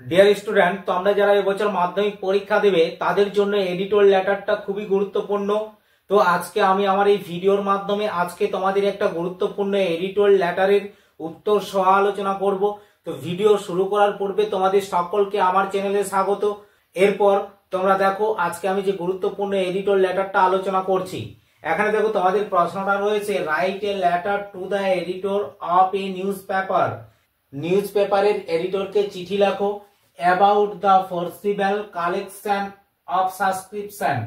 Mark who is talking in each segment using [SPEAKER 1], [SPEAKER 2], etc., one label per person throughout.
[SPEAKER 1] Dear student, তোমরা যারা এবছর মাধ্যমিক পরীক্ষা দেবে তাদের জন্য এডিটর লেটারটা খুবই গুরুত্বপূর্ণ। তো আজকে আমি আমার এই ভিডিওর মাধ্যমে আজকে তোমাদের একটা গুরুত্বপূর্ণ এডিটর লেটারের উত্তর সহ আলোচনা করব। তো ভিডিও শুরু করার পূর্বে তোমাদের সকলকে আমার চ্যানেলে স্বাগত। এরপর তোমরা দেখো আজকে আমি যে গুরুত্বপূর্ণ এডিটর লেটারটা আলোচনা করছি। এখানে দেখো তোমাদের প্রশ্নটা রয়েছে, write a letter to the editor of A news paper. News পেপারের এডিটরকে চিঠি লেখো about the forcible collection of subscription।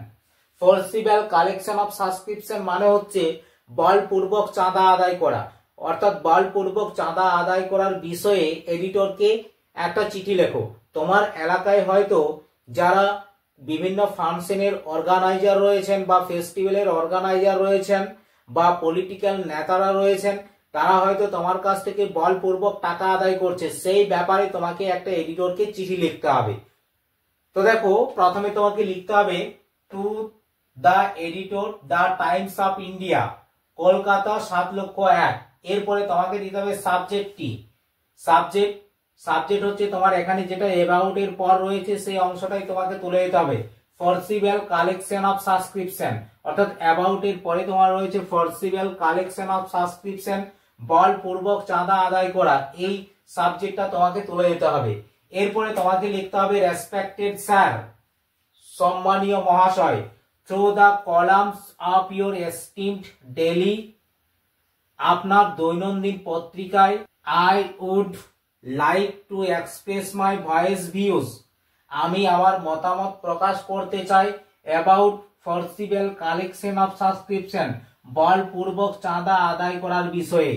[SPEAKER 1] forcible collection of subscription মানে হচ্ছে বলপূর্বক চাঁদা আদায় করা, অর্থাৎ বলপূর্বক চাঁদা আদায় করার বিষয়ে এডিটরকে একটা চিঠি লেখো। তোমার এলাকায় হয়তো যারা বিভিন্ন ফাংশনের অর্গানাইজার রয়েছেন বা ফেস্টিভ্যালের অর্গানাইজার রয়েছেন বা পলিটিক্যাল নেতারা রয়েছেন, তারা হয়তো তোমার কাছ থেকে বলপূর্বক টাকা আদায় করছে, সেই ব্যাপারে তোমাকে একটা এডিটরকে চিঠি লিখতে হবে। তো দেখো প্রথমে তোমাকে লিখতে হবে to the editor the Times of India, Kolkata 7,01,000। এরপরে তোমাকে দিতে হবে সাবজেক্টটি। সাবজেক্ট হচ্ছে তোমার এখানে যেটা অ্যাবাউট এর পর রয়েছে সেই অংশটাই তোমাকে তুলে দিতে হবে। ফরসিবল কালেকশন অফ সাবস্ক্রিপশন, অর্থাৎ অ্যাবাউট এর পরে তোমার রয়েছে ফরসিবল কালেকশন অফ সাবস্ক্রিপশন, বলপূর্বক চাঁদা আদায় করা, এই সাবজেক্টটা তোমাকে তুলে দিতে হবে। এরপরে তোমাকে লিখতে হবে রেসপেক্টেড স্যার, সম্মানীয় মহাশয়, through the columns of your esteemed daily, আপনার দৈনন্দিন পত্রিকায়, I would like to express my voice views, আমি আমার মতামত প্রকাশ করতে চাই, about forcible collection of subscription, বলপূর্বক চাঁদা আদায় করার বিষয়ে।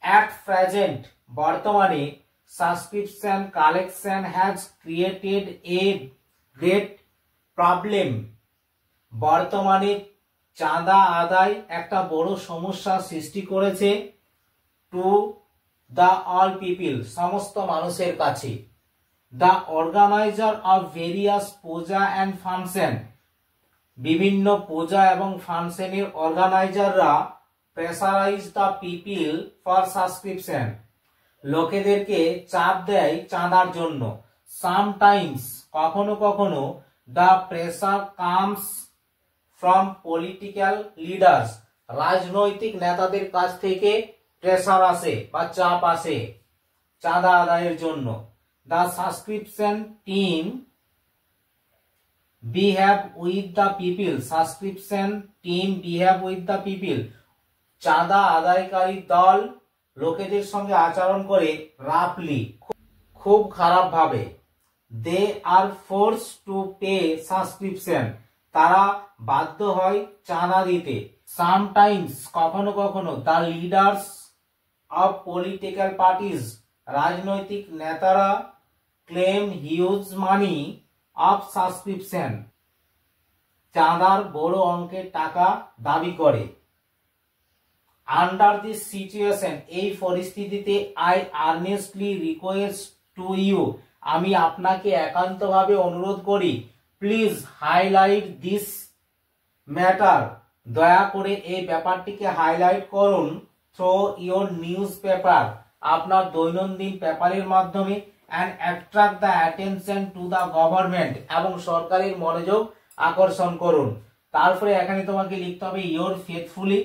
[SPEAKER 1] অ্যাট প্রেজেন্ট, বর্তমানে, subscription collection has created a great problem, বর্তমানে চাঁদা আদায় একটা বড় সমস্যা সৃষ্টি করেছে, টু দ্য অল পিপল, সমস্ত মানুষের কাছে। The organiser of various puja and function, বিভিন্ন পূজা এবং ফাংশনের অর্গানাইজাররা pressurise the people for subscription, লোকেদেরকে চাপ দেয় চাঁদার জন্য। সামটাইমস, কখনো কখনো, the pressure comes from political leaders, রাজনৈতিক নেতাদের কাছ থেকে প্রেসার আসে বা চাপ আসে চাঁদা আদায়ের জন্য। The subscription team behave with the people, subscription team behave with the people, চাঁদা আদায়কারী দল লোকেদের সঙ্গে আচরণ করে রাফলি, খুব খারাপ ভাবে। দে আর ফোর্স টু পে সাবস্ক্রিপশন, তারা বাধ্য হয় চাঁদা দিতে। সামটাইমস, কখনো কখনো, the leaders of political parties, রাজনৈতিক নেতারা, claim huge money of subscription, চাঁদার বড় অঙ্কের টাকা দাবি করে। আন্ডার দিস সিচুয়েশন, এই পরিস্থিতিতে, I earnestly request to you, আমি আপনাকে একান্তভাবে অনুরোধ করি, প্লিজ হাইলাইট দিস ম্যাটার, দয়া করে এই ব্যাপারটিকে হাইলাইট করুন, থ্রু ইওর নিউজ পেপার, আপনার দৈনন্দিন পেপারের মাধ্যমে, and attract the attention to the government, এবং সরকারের মনোযোগ আকর্ষণ করুন। তারপরে এখানে তোমাকে লিখতে হবে ইওর ফেথফুলি,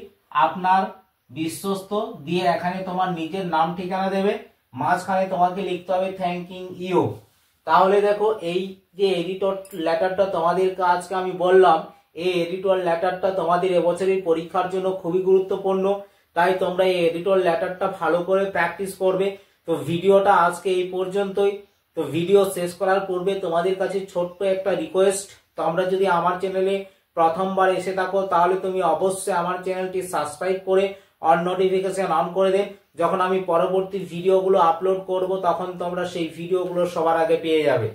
[SPEAKER 1] আপনার বিশ্বস্ত, দিয়ে এখানে তোমার নিজের নাম ঠিকানা দেবে, মাঝখানে তোমাকে লিখতে হবে থ্যাঙ্কিং ইউ। তাহলে দেখো এই যে এডিটর লেটারটা তোমাদেরকে আজকে আমি বললাম, এই এডিটর লেটারটা তোমাদের এবছরের পরীক্ষার জন্য খুবই গুরুত্বপূর্ণ, তাই তোমরা এই এডিটর লেটারটা ভালো করে প্র্যাকটিস করবে। তো ভিডিওটা আজকে এই পর্যন্তই। তো ভিডিও শেষ করার পূর্বে তোমাদের কাছে ছোট্ট একটা রিকোয়েস্ট, তোমরা যদি আমার চ্যানেলে প্রথমবার এসে থাকো তাহলে তুমি অবশ্যই আমার চ্যানেলটি সাবস্ক্রাইব করে অল নোটিফিকেশন অন করে দেন। যখন আমি পরবর্তী ভিডিওগুলো আপলোড করব তখন তোমরা সেই ভিডিওগুলো সবার আগে পেয়ে যাবে।